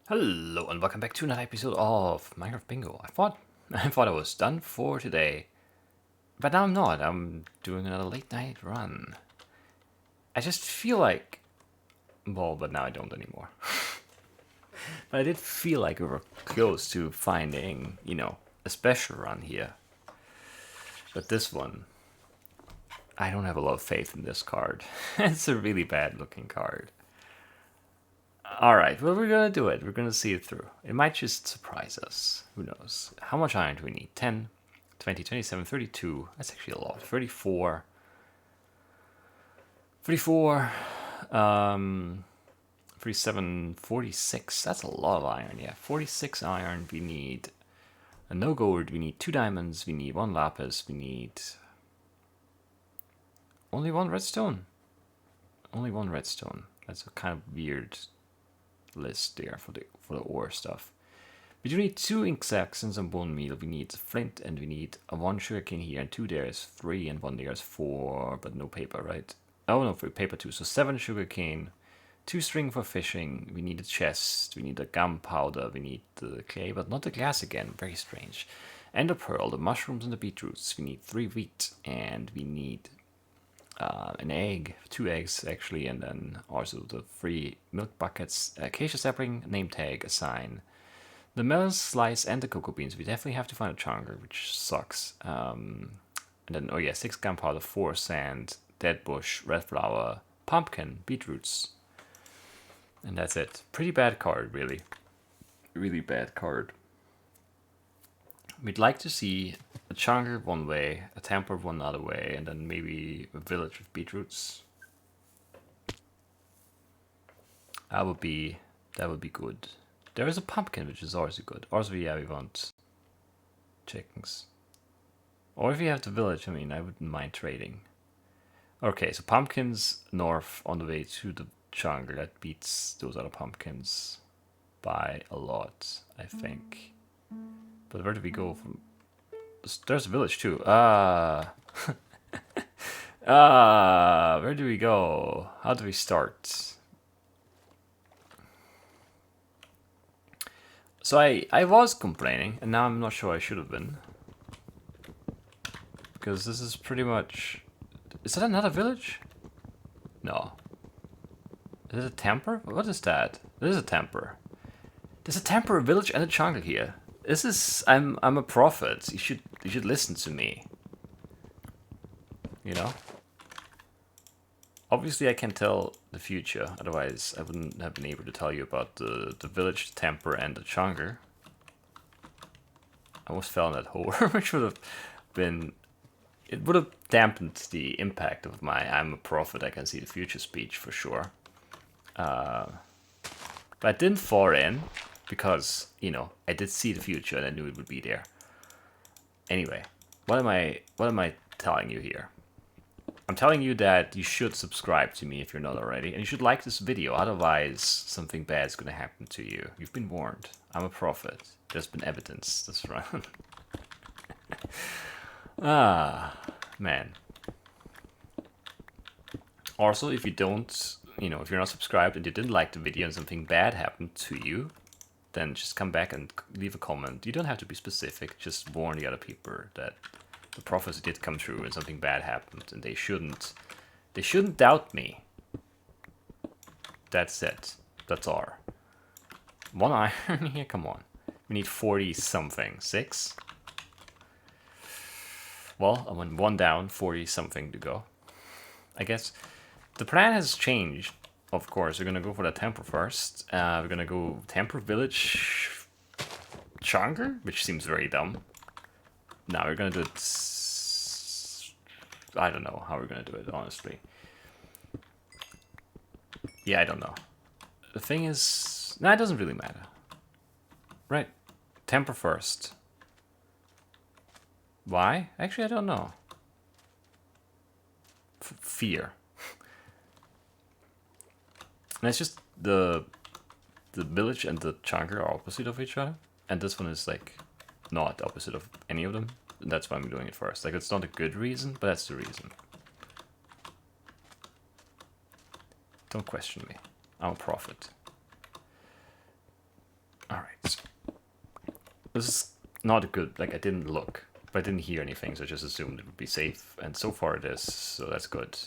Hello and welcome back to another episode of Minecraft Bingo. I thought I was done for today, but now I'm not. I'm doing another late night run. I just feel like, but now I don't anymore. But I did feel like we were close to finding, a special run here. But this one, I don't have a lot of faith in this card. It's a really bad looking card. Alright, well, we're gonna do it. We're gonna see it through. It might just surprise us. Who knows? How much iron do we need? 10, 20, 27, 32. That's actually a lot. 34. 34. 37, 46. That's a lot of iron, yeah. 46 iron. We need a no gold. We need 2 diamonds. We need 1 lapis. We need only 1 redstone. Only 1 redstone. That's a kind of weird list there for the ore stuff. We do need 2 ink sacks and some bone meal. We need flint and we need a 1 sugarcane here and 2 there is 3 and 1 there is 4, but no paper, right? Oh no, for paper too. So 7 sugarcane, 2 string for fishing. We need a chest. We need a gunpowder. We need the clay, but not the glass again. Very strange. And a pearl, the mushrooms and the beetroots. We need 3 wheat and we need an egg, 2 eggs actually, and then also the 3 milk buckets, acacia sapling, name tag, a sign, the melon slice, and the cocoa beans. We definitely have to find a chunker, which sucks. And then, 6 gunpowder, 4 sand, dead bush, red flower, pumpkin, beetroots. And that's it. Pretty bad card, really. Really bad card. We'd like to see a chunker one way, a temper one other way, and then maybe a village with beetroots. That would be good. There is a pumpkin, which is also good. Also, yeah, we want chickens. Or if you have the village, I mean, I wouldn't mind trading. Okay, so pumpkins north on the way to the chunker. That beats those other pumpkins by a lot, I think. But where do we go from? There's a village too. Where do we go? How do we start? So I was complaining, and now I'm not sure I should have been. Because this is pretty much... Is that another village? No. Is it a temper? What is that? This is a temper. There's a temper, a village, and a jungle here. This is... I'm a prophet. You should listen to me. You know? Obviously I can tell the future, otherwise I wouldn't have been able to tell you about the village, the temper, and the chunker. I almost fell in that hole, which would have been... It would have dampened the impact of my I'm a prophet, I can see the future speech for sure. But I didn't fall in, because, I did see the future and I knew it would be there. Anyway, what am I telling you here? I'm telling you that you should subscribe to me if you're not already, and you should like this video, otherwise something bad is going to happen to you. You've been warned. I'm a prophet. There's been evidence this run. Man. Also, if you don't, if you're not subscribed and you didn't like the video and something bad happened to you, then just come back and leave a comment. You don't have to be specific, just warn the other people that the prophecy did come true and something bad happened, and they shouldn't doubt me. That's it. That's all. 1 iron here, come on. We need 40 something. 6? Well, I went 1 down, 40 something to go. I guess the plan has changed. Of course, we're gonna go for the temple first. We're gonna go temple village chunker, which seems very dumb. Now we're gonna do it. I don't know how we're gonna do it, honestly. Yeah, I don't know. The thing is, it doesn't really matter. Right? Temper first. Why? Actually, I don't know. Fear. And it's just the village and the chunker are opposite of each other, and this one is like not opposite of any of them. And that's why I'm doing it first. Like, it's not a good reason, but that's the reason. Don't question me. I'm a prophet. This is not good. Like, I didn't look, but I didn't hear anything, so I just assumed it would be safe. And so far it is, so that's good.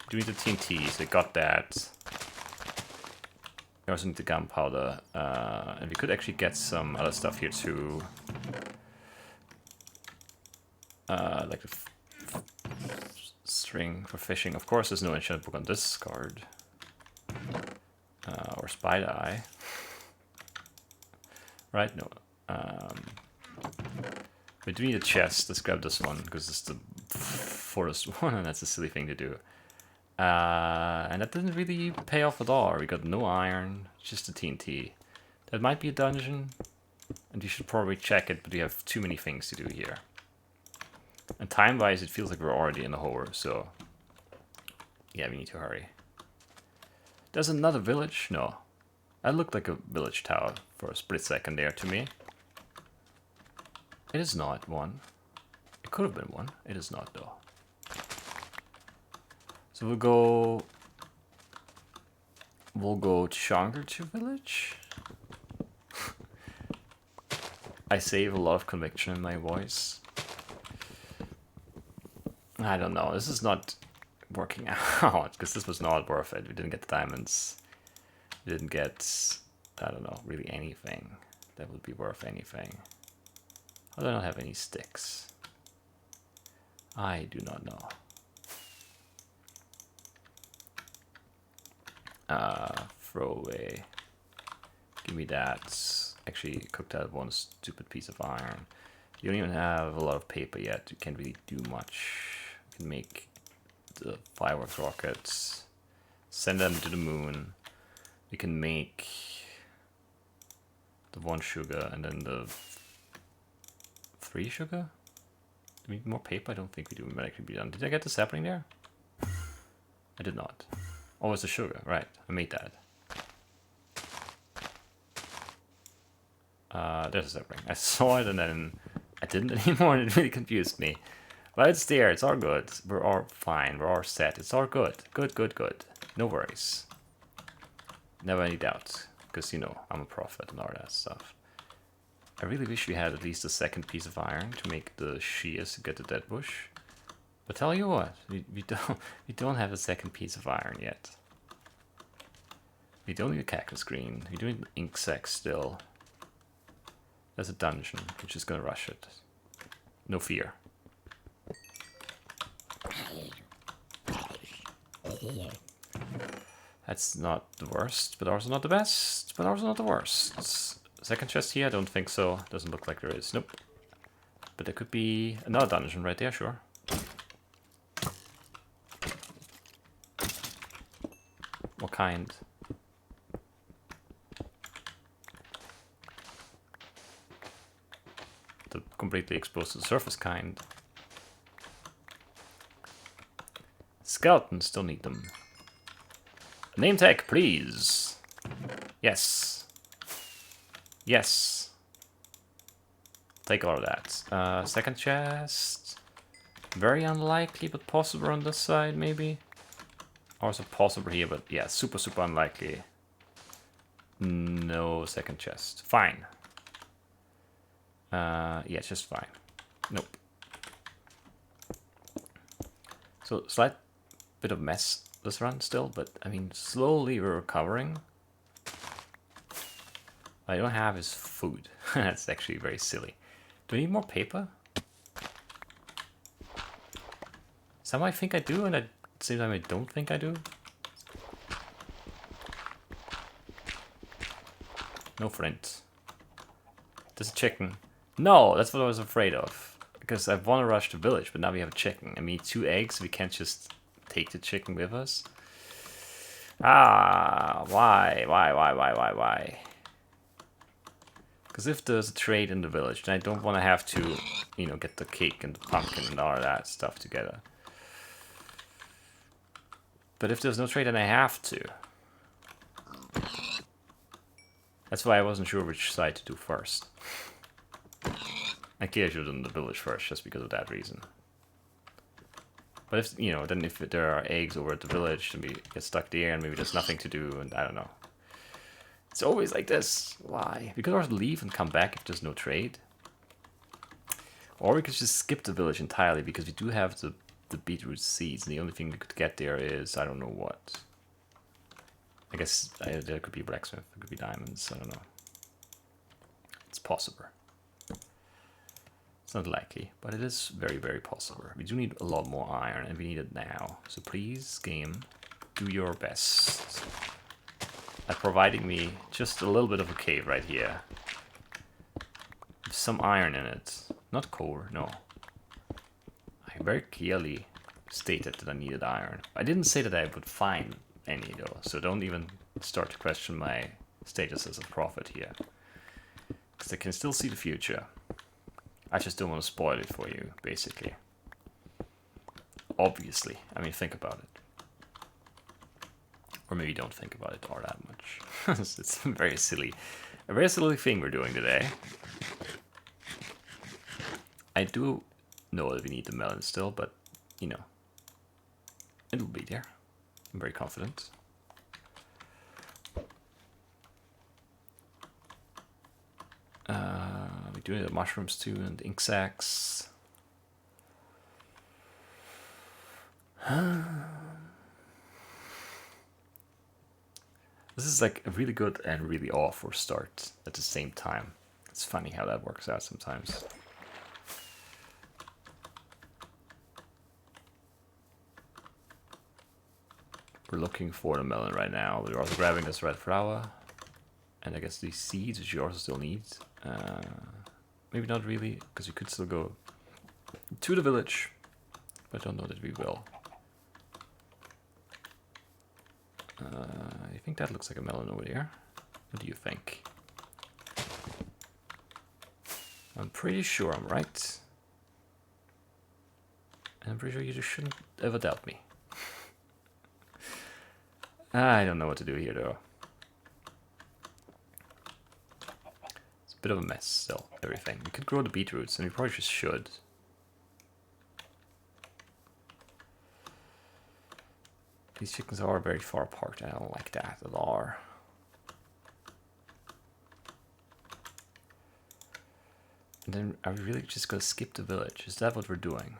Do need the TNTs, they got that. We also need the gunpowder, and we could actually get some other stuff here too. Like the string for fishing. Of course, there's no enchantment book on this card. Or spider eye. Right? No. We do need a chest. Let's grab this one, because it's the forest one, and that's a silly thing to do. And that didn't really pay off at all. We got no iron, just a TNT. That might be a dungeon, and you should probably check it, but we have too many things to do here. And time-wise, it feels like we're already in the hole, so... yeah, we need to hurry. There's another village? No. That looked like a village tower for a split second there to me. It is not one. It could have been one. It is not, though. So we'll go Chang'e to village. I save a lot of conviction in my voice. I don't know. This is not working out because this was not worth it. We didn't get the diamonds. We didn't get, I don't know, really anything that would be worth anything. How do I not have any sticks? I do not know. Throw away. Give me that. Actually, cooked out one stupid piece of iron. You don't even have a lot of paper yet. You can't really do much. You can make the fireworks rockets. Send them to the moon. We can make the 1 sugar and then the 3 sugar? Do we need more paper? I don't think we do. We might actually be done. Did I get the sapling there? I did not. Oh, it's the sugar. Right. I made that. There's a sapling. I saw it and then I didn't anymore and it really confused me. But it's there. It's all good. We're all fine. We're all set. It's all good. Good, good, good. No worries. Never any doubts. Because, you know, I'm a prophet and all that stuff. I really wish we had at least a second piece of iron to make the shears to get the dead bush. But tell you what, we don't have a second piece of iron yet. We don't need a cactus green. We do need an ink sac still. There's a dungeon. We're just gonna rush it. No fear. That's not the worst, but also not the best, but also not the worst. Second chest here? I don't think so. Doesn't look like there is. Nope. But there could be another dungeon right there, sure. What kind? The completely exposed to the surface kind. Skeletons still need them. Name tag, please. Yes. Yes. Take all of that. Second chest. Very unlikely, but possible on this side, maybe. Also possible here, but yeah, super, super unlikely. No second chest. Fine. Yeah, just fine. Nope. So, slight bit of mess this run still, but I mean, slowly we're recovering. What I don't have is food. That's actually very silly. Do we need more paper? Some I think I do, and at the same time I don't think I do. No flint. There's a chicken. No, that's what I was afraid of. Because I want to rush the village, but now we have a chicken. And we need 2 eggs, we can't just take the chicken with us. Ah, why? Because if there's a trade in the village, then I don't want to have to, you know, get the cake and the pumpkin and all of that stuff together. But if there's no trade, then I have to. That's why I wasn't sure which side to do first. I clearly should have done the village first, just because of that reason. But if, you know, then if there are eggs over at the village, then we get stuck there, and maybe there's nothing to do, and I don't know. It's always like this. Why? We could also leave and come back if there's no trade. Or we could just skip the village entirely because we do have the beetroot seeds. And the only thing we could get there is, I don't know what. I guess there could be blacksmith, there could be diamonds, I don't know. It's possible. It's not likely, but it is very, very possible. We do need a lot more iron, and we need it now. So please, game, do your best at providing me just a little bit of a cave right here. With some iron in it. Not coal, no. I very clearly stated that I needed iron. I didn't say that I would find any though, so don't even start to question my status as a prophet here. Because I can still see the future. I just don't want to spoil it for you, basically. Obviously. I mean, think about it. Or maybe don't think about it all that much. It's a very silly thing we're doing today. I do know that we need the melon still, but, you know, it'll be there. I'm very confident. We do need the mushrooms too, and the ink sacs. This is like a really good and really awful start at the same time. It's funny how that works out sometimes. We're looking for the melon right now. We're also grabbing this red flower. And I guess these seeds, which you also still need. Maybe not really, because we could still go to the village. But I don't know that we will. I think that looks like a melon over there. What do you think? I'm pretty sure I'm right. And I'm pretty sure you just shouldn't ever doubt me. I don't know what to do here though. It's a bit of a mess still, everything. We could grow the beetroots, and we probably just should. These chickens are very far apart. I don't like that at all. And then are we really just gonna skip the village? Is that what we're doing?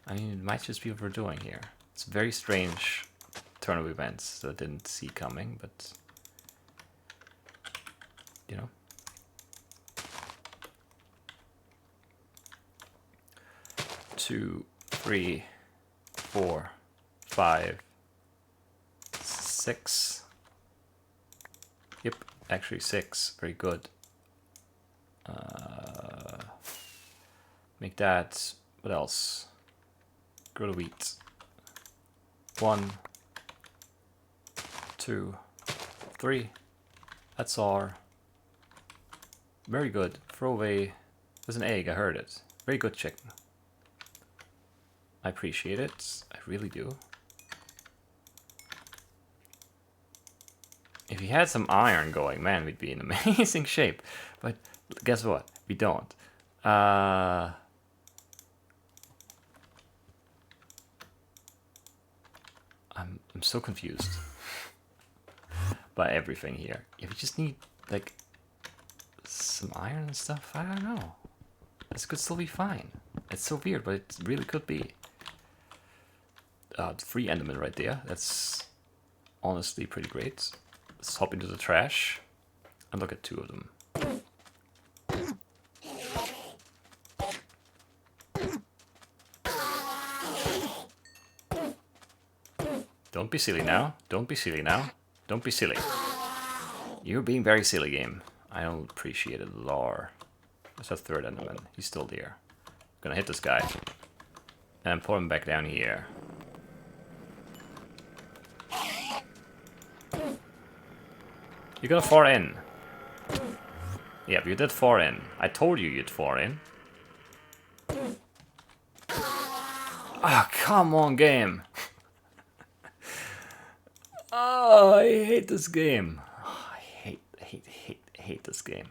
I mean, it might just be what we're doing here. It's a very strange turn of events that I didn't see coming, but you know. 2, 3, 4, 5, 6. Yep, actually 6. Very good. Make that. What else? Grow the wheat. 1, 2, 3. That's all. Very good. Throw away. There's an egg. I heard it. Very good chicken. I appreciate it. I really do. If we had some iron going, man, we'd be in amazing shape. But guess what? We don't. I'm so confused by everything here. If we just need like some iron and stuff, I don't know. This could still be fine. It's so weird, but it really could be. 3 Endermen right there. That's honestly pretty great. Let's hop into the trash and look at 2 of them. Don't be silly now. Don't be silly now. Don't be silly. You're being very silly, game. I don't appreciate it, lore. There's a 3rd Enderman. He's still there. Gonna hit this guy. And put him back down here. You're gonna fall in. Yeah, but you did fall in. I told you you'd fall in. Ah, come on, game. Oh, I hate this game. Oh, I hate this game.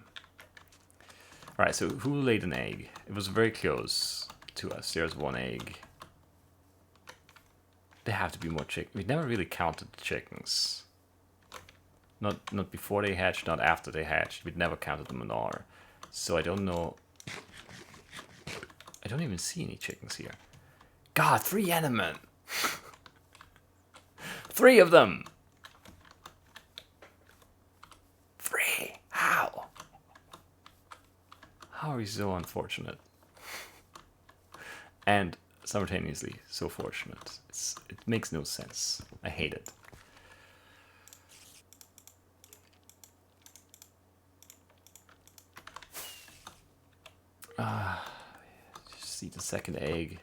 Alright, so who laid an egg? It was very close to us. There's 1 egg. There have to be more chickens. We never really counted the chickens. Not before they hatch, not after they hatch. We'd never counted them in order. So I don't know. I don't even see any chickens here. God, 3 Endermen! 3 of them! 3! How? How are we so unfortunate? And simultaneously so fortunate. It makes no sense. I hate it. Just see the second egg.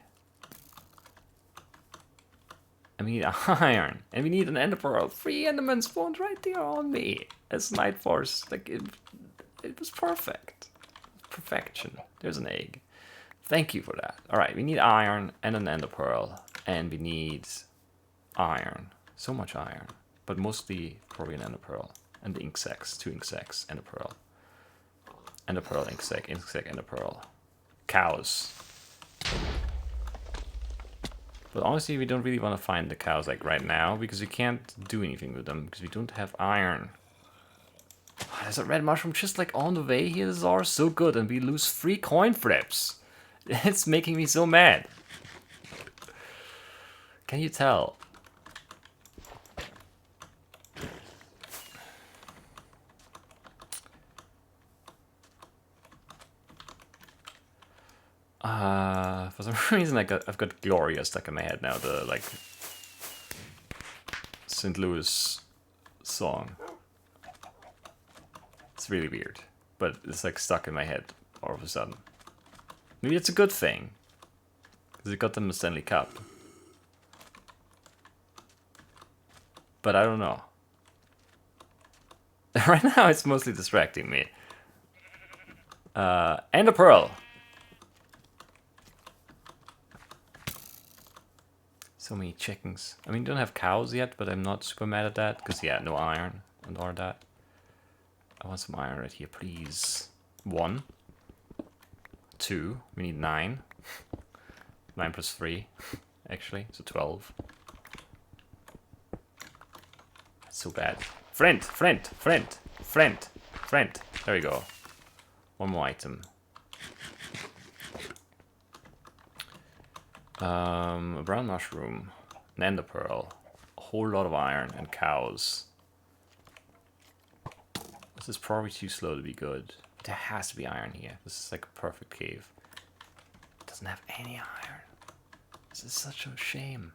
And we need iron. And we need an ender pearl. 3 endermen spawned right there on me. As Night Force. Like it was perfect. Perfection. There's an egg. Thank you for that. Alright, we need iron and an ender pearl. And we need iron. So much iron. But mostly probably an ender pearl. And the ink sacs. 2 ink sacs. Ender pearl. Ender pearl, ink sac, ender pearl. Cows. But honestly, we don't really want to find the cows like right now, because we can't do anything with them, because we don't have iron. There's a red mushroom just like on the way here. This is all so good, and we lose 3 coin flips. It's making me so mad. Can you tell? For some reason, I've got Gloria stuck in my head now. The like St. Louis song. It's really weird, but it's like stuck in my head all of a sudden. Maybe it's a good thing, because it got them a Stanley Cup. But I don't know. Right now, it's mostly distracting me. And a pearl. So many chickens. I mean, don't have cows yet, but I'm not super mad at that, because yeah, no iron and all that. I want some iron right here, please. 1. 2. We need 9. 9 plus 3, actually, so 12. That's so bad. Friend. There we go. 1 more item. A brown mushroom, an ender pearl, a whole lot of iron, and cows. This is probably too slow to be good. But there has to be iron here. This is like a perfect cave. It doesn't have any iron. This is such a shame.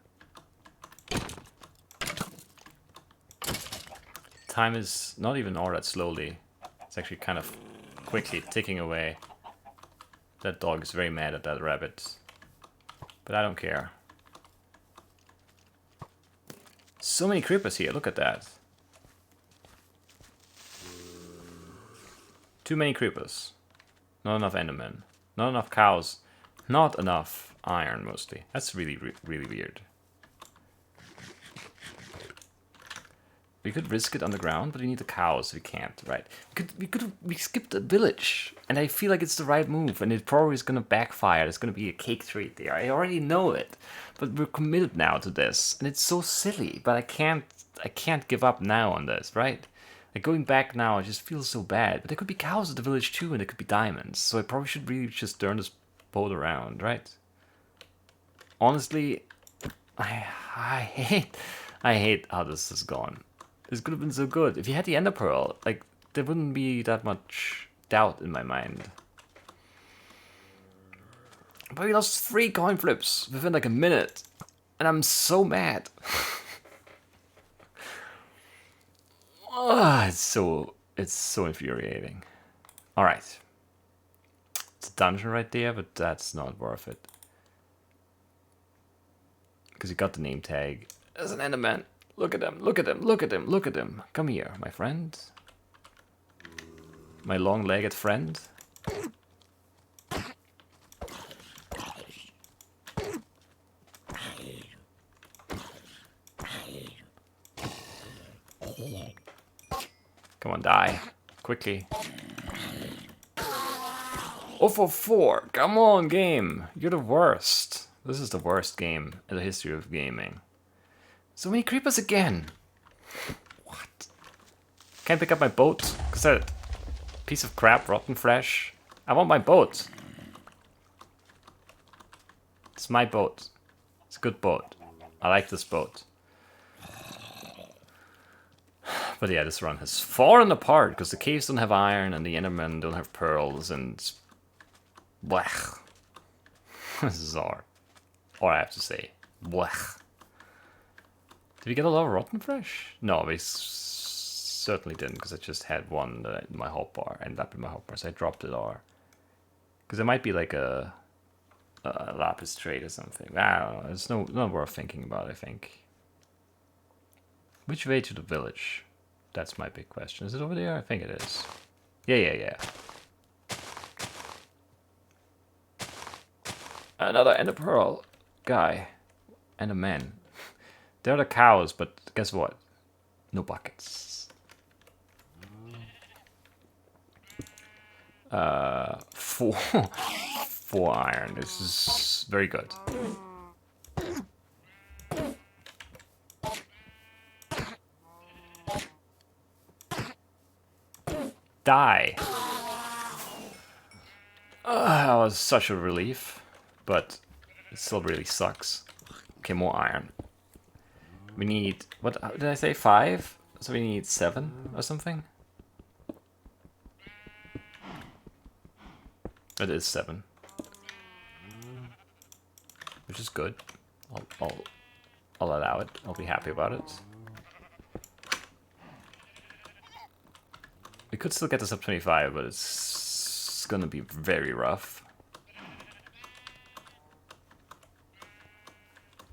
Time is not even all that slowly. It's actually kind of quickly ticking away. That dog is very mad at that rabbit. But I don't care. So many creepers here, look at that. Too many creepers. Not enough endermen. Not enough cows. Not enough iron, mostly. That's really, really weird. We could risk it on the ground, but we need the cows. We can't, right? We skipped a village, and I feel like it's the right move, and it probably is gonna backfire. There's gonna be a cake trade there. I already know it, but we're committed now to this, and it's so silly. But I can't give up now on this, right? Like going back now, it just feels so bad. But there could be cows at the village too, and there could be diamonds. So I probably should really just turn this boat around, right? Honestly, I hate how this has gone. This could have been so good. If you had the ender pearl, like, there wouldn't be that much doubt in my mind. But we lost 3 coin flips within like a minute. And I'm so mad. Oh, it's so infuriating. Alright. It's a dungeon right there, but that's not worth it. Because you got the name tag. There's an enderman. Look at him, look at him, look at him, look at him. Come here, my friend. My long-legged friend. Come on, die. Quickly. Oh, for 4. Come on, game. You're the worst. This is the worst game in the history of gaming. So many creepers again. What? Can't pick up my boat because that piece of crap, rotten fresh. I want my boat. It's my boat. It's a good boat. I like this boat. But yeah, this run has fallen apart because the caves don't have iron and the Endermen don't have pearls and... Blech. This is all I have to say. Blech. Did we get a lot of rotten fresh? No, we certainly didn't because I just had one in my hotbar. Ended up in my hotbar, so I dropped it all. Because there might be like a lapis trade or something. I don't know. It's not worth thinking about, I think. Which way to the village? That's my big question. Is it over there? I think it is. Yeah. Another Ender Pearl guy. And a man. They're the cows, but guess what? No buckets. Four iron. This is very good. Die. That was such a relief, but it still really sucks. Okay, more iron. We need, what did I say, 5? So we need 7 or something? It is 7. Which is good. I'll allow it. I'll be happy about it. We could still get this up 25, but it's gonna be very rough.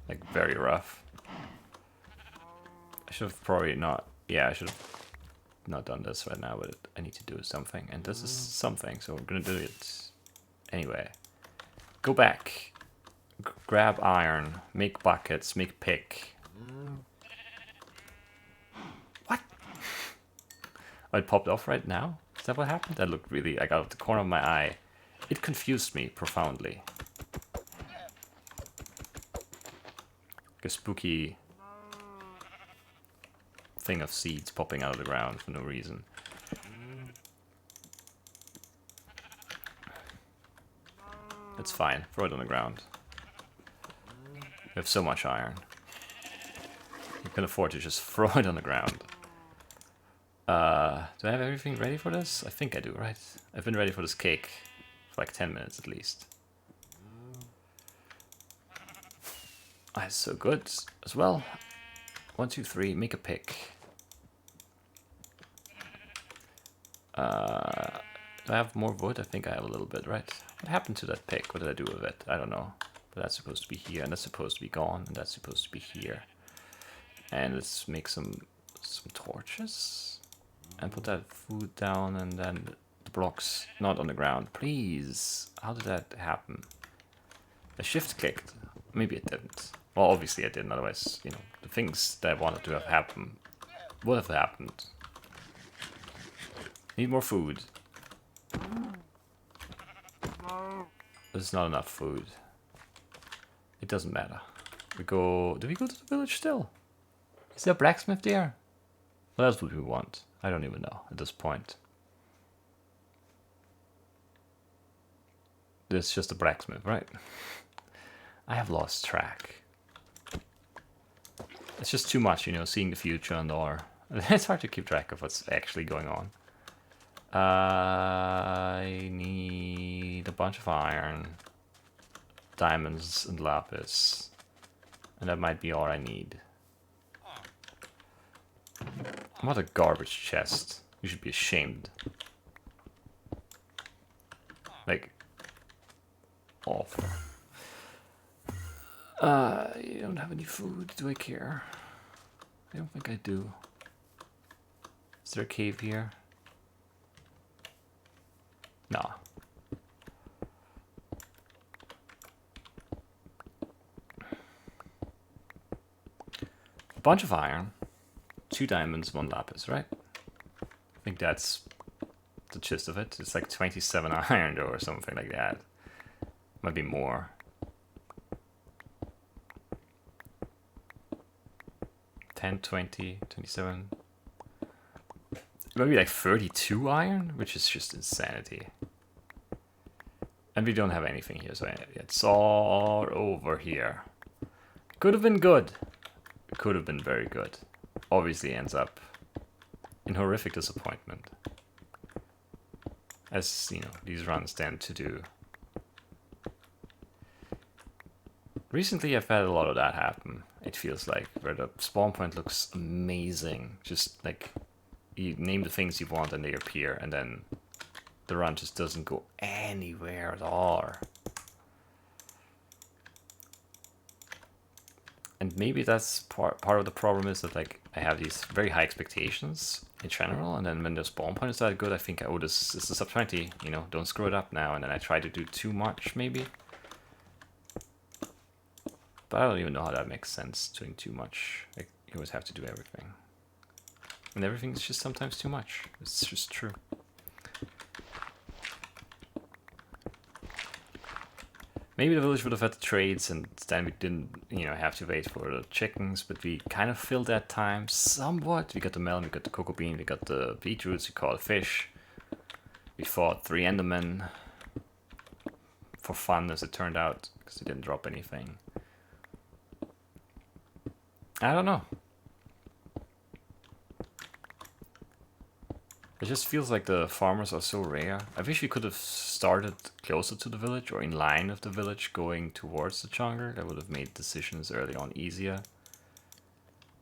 Like, very rough. I should have probably not... Yeah, I should have not done this right now, but I need to do something. And this is something, so we're gonna do it anyway. Go back. Grab iron. Make buckets. Make pick. What? Oh, it popped off right now? Is that what happened? That looked really... I got out the corner of my eye. It confused me profoundly. Like a spooky thing of seeds popping out of the ground for no reason. It's fine. Throw it on the ground. We have so much iron. You can afford to just throw it on the ground. Do I have everything ready for this? I think I do, right? I've been ready for this cake for like 10 minutes at least. That's so good as well. 1, 2, 3, make a pick. Do I have more wood? I think I have a little bit, right? What happened to that pick? What did I do with it? I don't know. But that's supposed to be here, and that's supposed to be gone, and that's supposed to be here. And let's make some torches. And put that food down, and then the blocks not on the ground. Please! How did that happen? I shift clicked. Maybe it didn't. Well, obviously I didn't, otherwise, you know, the things that I wanted to have happen would have happened. Need more food. There's not enough food. It doesn't matter. We go... Do we go to the village still? Is there a blacksmith there? What else would we want? I don't even know at this point. There's just a blacksmith, right? I have lost track. It's just too much, you know, seeing the future and all. It's hard to keep track of what's actually going on. I need a bunch of iron, diamonds, and lapis. And that might be all I need. What a garbage chest. You should be ashamed. Like, awful. You don't have any food. Do I care? I don't think I do. Is there a cave here? No. A bunch of iron. 2 diamonds, 1 lapis, right? I think that's the gist of it. It's like 27 iron or something like that. Might be more. $10, $20, $27. maybe like 32 iron, which is just insanity. And we don't have anything here, so it's all over here. Could have been good. Could have been very good. Obviously ends up in horrific disappointment. As, you know, these runs tend to do. Recently I've had a lot of that happen, it feels like, where the spawn point looks amazing. Just like, you name the things you want and they appear, and then the run just doesn't go anywhere at all. And maybe that's part of the problem, is that like I have these very high expectations in general, and then when the spawn point is that good, I think, oh, this is a sub 20, you know, don't screw it up now, and then I try to do too much maybe. But I don't even know how that makes sense, doing too much. Like, you always have to do everything. And everything is just sometimes too much. It's just true. Maybe the village would have had the trades, and then we didn't, you know, have to wait for the chickens, but we kind of filled that time somewhat. We got the melon, we got the cocoa bean, we got the beetroots, we caught a fish. We fought 3 endermen. For fun, as it turned out, because they didn't drop anything. I don't know. It just feels like the farmers are so rare. I wish we could have started closer to the village, or in line with the village going towards the jungle. That would have made decisions early on easier.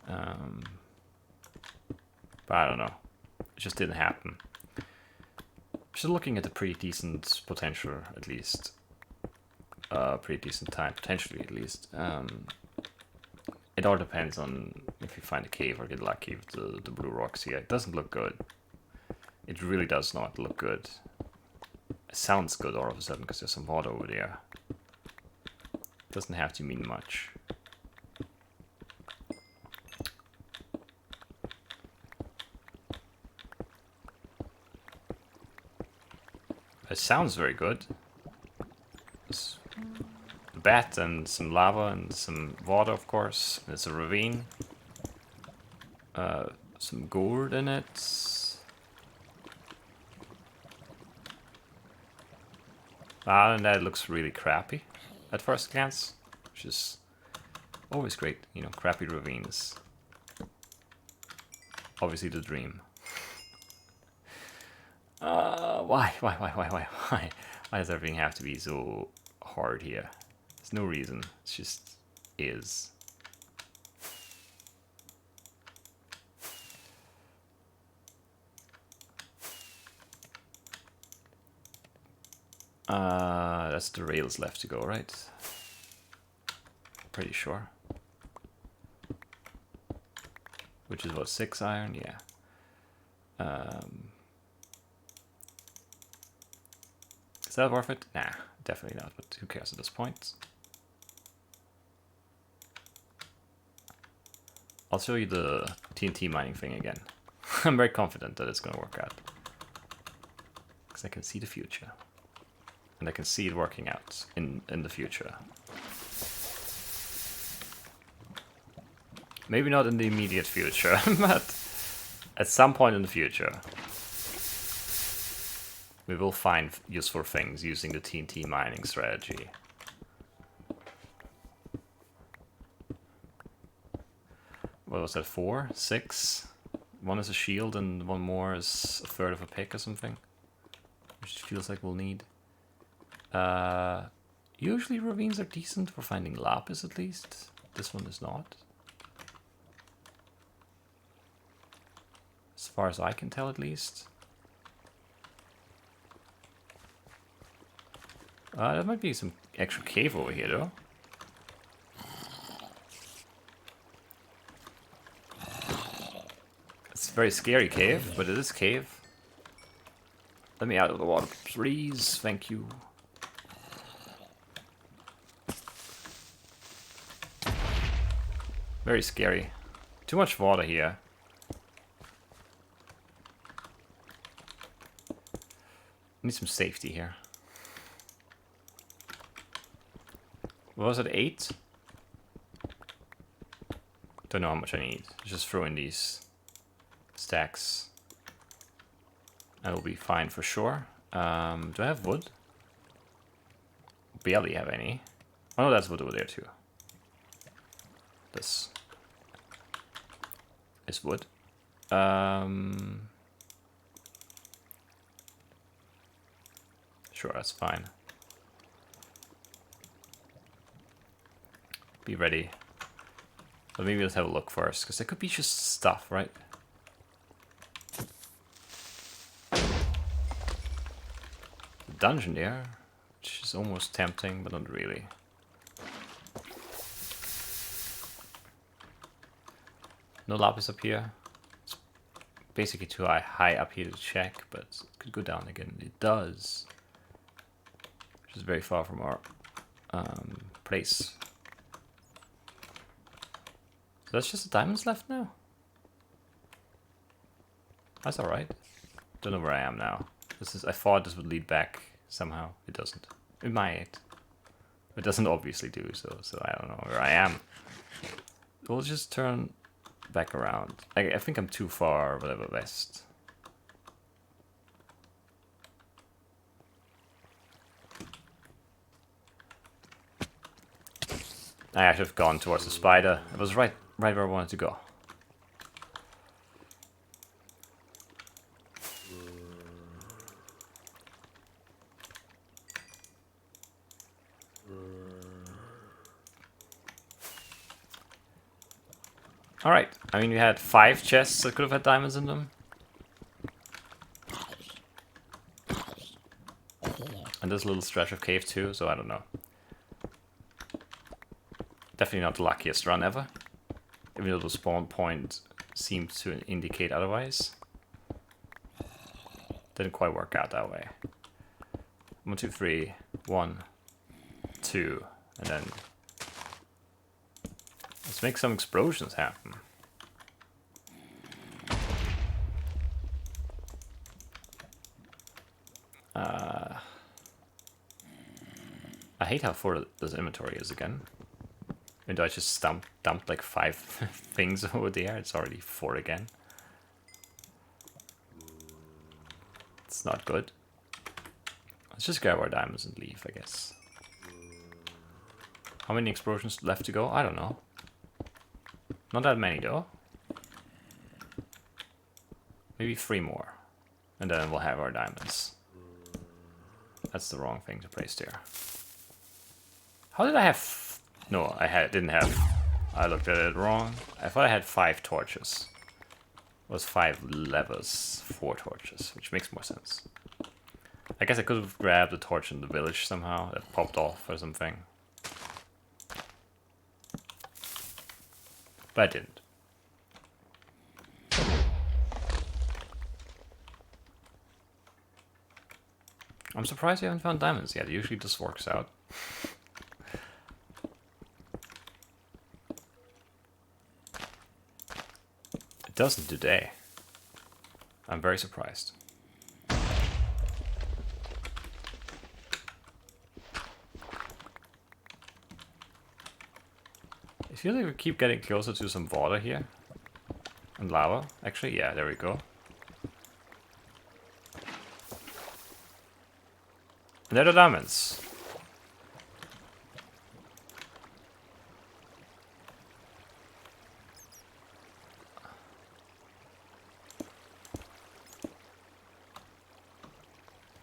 But I don't know. It just didn't happen. Still looking at a pretty decent potential, at least. Pretty decent time, potentially at least. It all depends on if you find a cave or get lucky with the blue rocks here. It doesn't look good. It really does not look good. It sounds good all of a sudden because there's some water over there. Doesn't have to mean much. It sounds very good. There's a bat and some lava and some water, of course. There's a ravine. Some gourd in it. And that looks really crappy at first glance, which is always great, you know, crappy ravines. Obviously the dream. Why? Why does everything have to be so hard here? There's no reason, it just is. That's the rails left to go, right? Pretty sure. Which is what, 6 iron? Yeah. Is that worth it? Nah, definitely not, but who cares at this point? I'll show you the TNT mining thing again. I'm very confident that it's gonna work out. Because I can see the future. And I can see it working out in the future. Maybe not in the immediate future, but at some point in the future, we will find useful things using the TNT mining strategy. What was that, 4? 6? One is a shield and one more is a third of a pick or something. Which feels like we'll need. Usually ravines are decent for finding lapis, at least. This one is not. As far as I can tell, at least. There might be some extra cave over here, though. It's a very scary cave, but it is cave. Let me out of the water, please. Thank you. Very scary. Too much water here. Need some safety here. What was it, 8? Don't know how much I need. Just throw in these stacks. That'll be fine for sure. Do I have wood? Barely have any. Oh no, that's wood over there too. This is wood. Sure, that's fine. Be ready. But maybe let's have a look first, because it could be just stuff, right? The dungeon there, which is almost tempting, but not really. No lapis up here. It's basically too high up here to check, but it could go down again. It does. Which is very far from our place. So that's just the diamonds left now? That's alright. Don't know where I am now. I thought this would lead back somehow. It doesn't. It might. It doesn't obviously do so I don't know where I am. We'll just turn back around. I think I'm too far, whatever, west. I should have gone towards the spider. It was right where I wanted to go. Alright, I mean we had 5 chests that could have had diamonds in them. And this little stretch of cave too, so I don't know. Definitely not the luckiest run ever. Even though the spawn point seemed to indicate otherwise. Didn't quite work out that way. 1, 2, 3. 1, 2, and then let's make some explosions happen. I hate how full this inventory is again. Even though I just dumped like 5 things over there, it's already 4 again. It's not good. Let's just grab our diamonds and leave, I guess. How many explosions left to go? I don't know. Not that many though. Maybe 3 more. And then we'll have our diamonds. That's the wrong thing to place there. How did I have... No, didn't have... I looked at it wrong. I thought I had 5 torches. It was 5 levers, 4 torches, which makes more sense. I guess I could have grabbed the torch in the village somehow. That popped off or something. But I didn't. I'm surprised you haven't found diamonds yet. Usually this works out. It doesn't today. I'm very surprised. I feel like we keep getting closer to some water here. And lava. Actually, yeah, there we go. And there are the diamonds.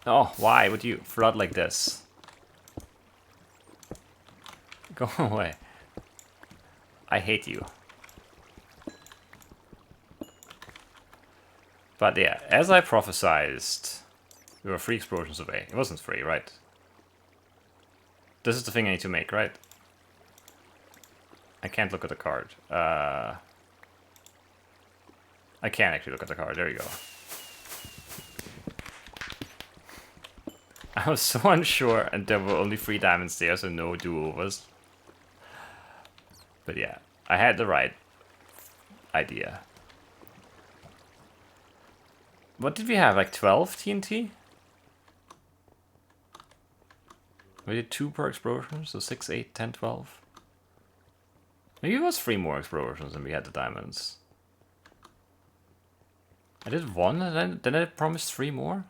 Oh, why would you flood like this? Go away. I hate you. But yeah, as I prophesied, we were 3 explosions away. It wasn't 3, right? This is the thing I need to make, right? I can't look at the card. I can actually look at the card. There you go. I was so unsure, and there were only 3 diamonds there, so no do-overs. But yeah, I had the right idea. What did we have, like 12 TNT? We did 2 per explosion, so 6, 8, 10, 12. Maybe it was 3 more explosions and we had the diamonds. I did one, and then I promised 3 more.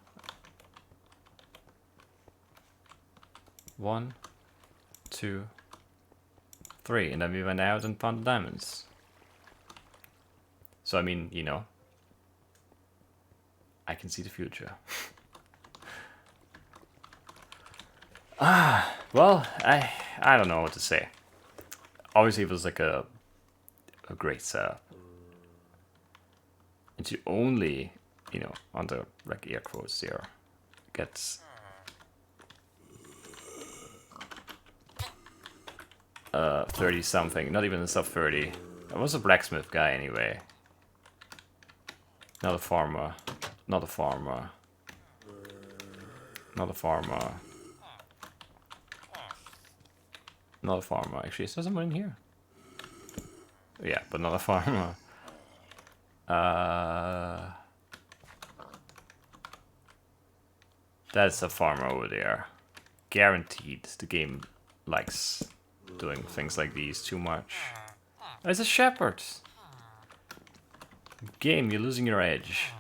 1, 2, 3, and then we went out and found the diamonds. So I mean, you know, I can see the future. Well, I don't know what to say. Obviously, it was like a great setup. And to only, you know, under like air quotes there, gets 30 something, not even a sub 30. I was a blacksmith guy anyway. Not a farmer. Not a farmer. Not a farmer. Not a farmer. Actually, is there someone in here? Yeah, but not a farmer. That's a farmer over there. Guaranteed the game likes doing things like these too much. There's a shepherd. Game, you're losing your edge.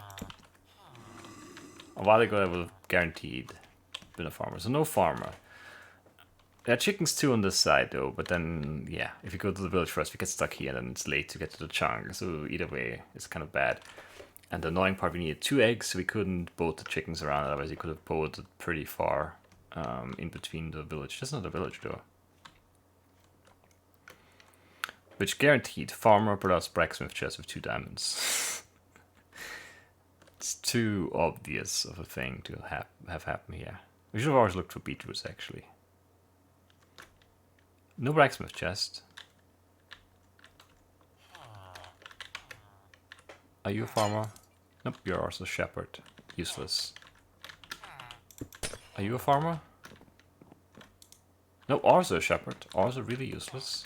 A while ago I would have guaranteed been a farmer. So no farmer. There are chickens too on this side though, but then, yeah, if you go to the village first, we get stuck here and then it's late to get to the chunk. So either way, it's kind of bad. And the annoying part, we needed 2 eggs, so we couldn't boat the chickens around, otherwise you could have boated pretty far in between the village. That's not a village though. Which guaranteed, farmer plus blacksmith chest with 2 diamonds. It's too obvious of a thing to have happen here. We should have always looked for beetroots actually. No blacksmith chest. Are you a farmer? Nope, you're also a shepherd. Useless. Are you a farmer? No, also a shepherd. Also really useless.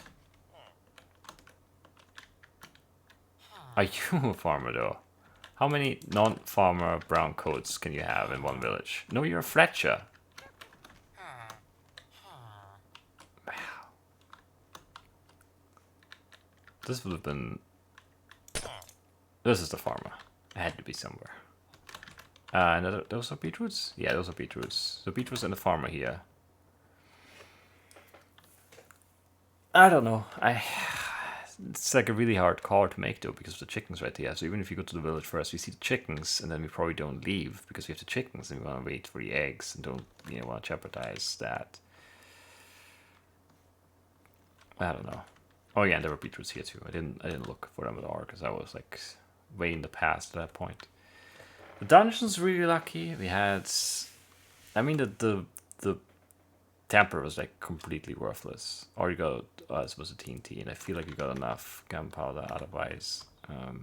Are you a farmer though? How many non-farmer brown coats can you have in one village? No, you're a Fletcher. Wow. This would have been... This is the farmer. It had to be somewhere. And those are beetroots? Yeah, those are beetroots. So beetroots and the farmer here. I don't know. It's like a really hard call to make though, because of the chickens right here. So even if you go to the village first, we see the chickens, and then we probably don't leave because we have the chickens, and we want to wait for the eggs and don't, you know, want to jeopardize that. I don't know. Oh yeah, and there were beetroots here too. I didn't look for them at all because I was like way in the past at that point. The dungeon's really lucky. We had, I mean, the temper was like completely worthless. All you got us was a TNT, and I feel like we got enough gunpowder otherwise for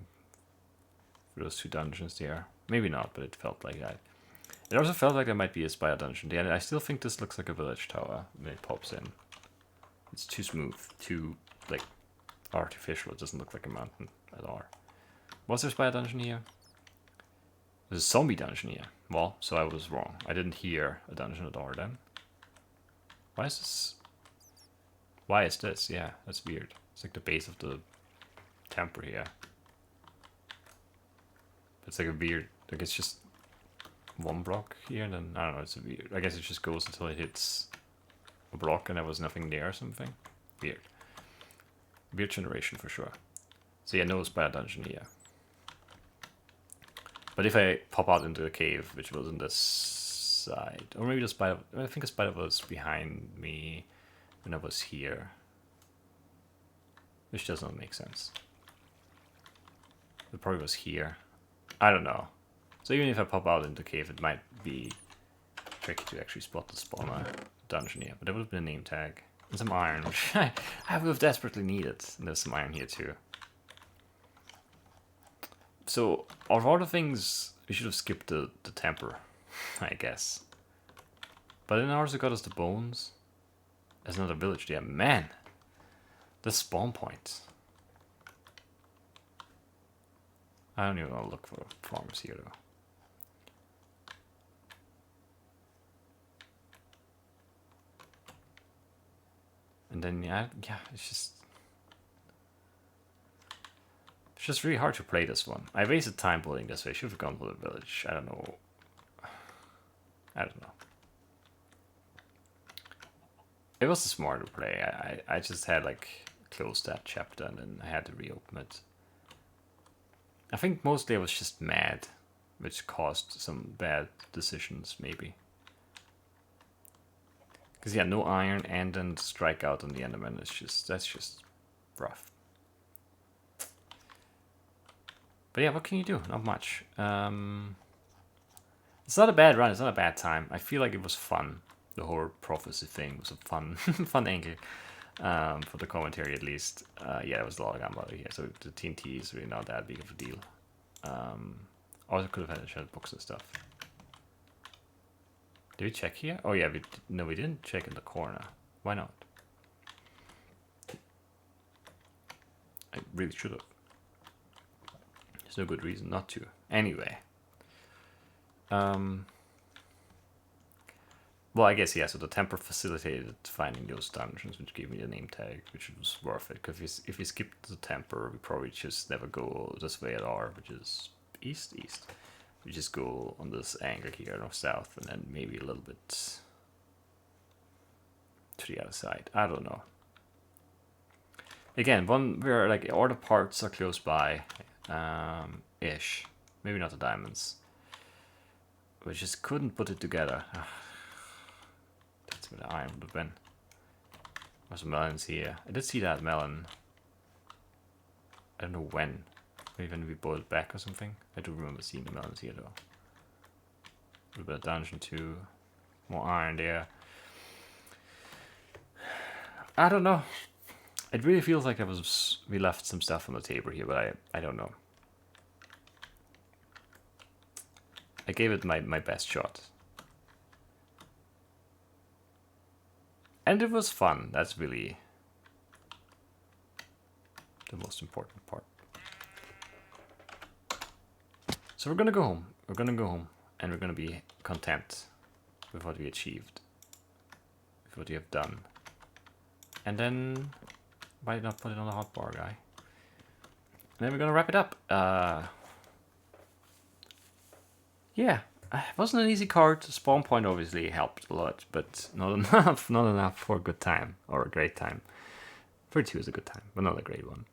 those 2 dungeons there. Maybe not, but it felt like that. It also felt like there might be a spider dungeon there, and I still think this looks like a village tower when it pops in. It's too smooth, too like artificial. It doesn't look like a mountain at all. Was there a spider dungeon here? There's a zombie dungeon here. Well, so I was wrong. I didn't hear a dungeon at all then. Why is this? Why is this? Yeah, that's weird. It's like the base of the temper here. It's like a weird, like it's just 1 block here, and then, I don't know, it's a weird, I guess it just goes until it hits a block and there was nothing there or something. Weird. Weird generation for sure. So yeah, no spider dungeon here. But if I pop out into a cave, which was on this side, or maybe the spider, I think the spider was behind me when I was here, which does not make sense. It probably was here. I don't know. So even if I pop out into the cave, it might be tricky to actually spot the spawner dungeon here. But there would have been a name tag and some iron, which I would have desperately needed. And there's some iron here too. So, of all the things, we should have skipped the temper, I guess. But then also got us the bones. There's another village there. Man, the spawn point. I don't even want to look for farms here though. And then, yeah, it's just... It's just really hard to play this one. I wasted time pulling this way. I should have gone for the village. I don't know. It was a smarter play. I just had like closed that chapter and then I had to reopen it. I think mostly I was just mad, which caused some bad decisions maybe. Because yeah, no iron and then strike out on the Enderman. That's just rough. But yeah, what can you do? Not much. It's not a bad run. It's not a bad time. I feel like it was fun. The whole prophecy thing was a fun, fun angle for the commentary at least. Yeah, there was a lot of gunpowder here, so the TNT is really not that big of a deal. Also could have had a shed box and stuff. Did we check here? Oh yeah, no, we didn't check in the corner. Why not? I really should have. There's no good reason not to. Anyway. Well, I guess, yeah, so the temper facilitated finding those dungeons, which gave me the name tag, which was worth it. Because if we skipped the temper, we probably just never go this way at all, which is east. We just go on this angle here, north-south, and then maybe a little bit to the other side. I don't know. Again, one where like all the parts are close by, ish. Maybe not the diamonds. We just couldn't put it together. That's where the iron would have been. There's melons here. I did see that melon. I don't know when. Maybe when we bought it back or something. I do remember seeing the melons here though. A little bit of dungeon too. More iron there. I don't know. It really feels like we left some stuff on the table here, but I don't know. I gave it my best shot. And it was fun. That's really the most important part. So we're gonna go home. We're gonna go home and we're gonna be content with what we achieved. With what you have done. And then why not put it on the hotbar, guy? And then we're gonna wrap it up. Yeah, it wasn't an easy card. Spawn point obviously helped a lot, but not enough for a good time or a great time. 32 is a good time, but not a great one.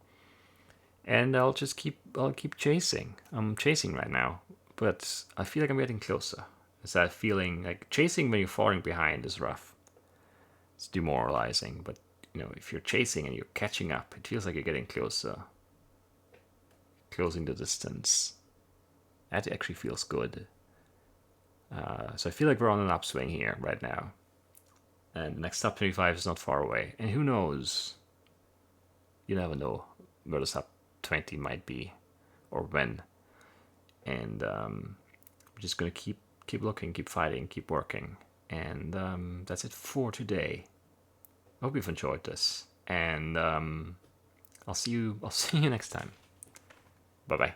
And I'll keep chasing. I'm chasing right now, but I feel like I'm getting closer. It's that feeling like chasing when you're falling behind is rough. It's demoralizing, but you know, if you're chasing and you're catching up, it feels like you're getting closer. Closing the distance. That actually feels good. So I feel like we're on an upswing here right now. And next top 25 is not far away. And who knows? You never know where the sub 20 might be or when. And we're just going to keep looking, keep fighting, keep working. And that's it for today. I hope you've enjoyed this. And I'll see you next time. Bye-bye.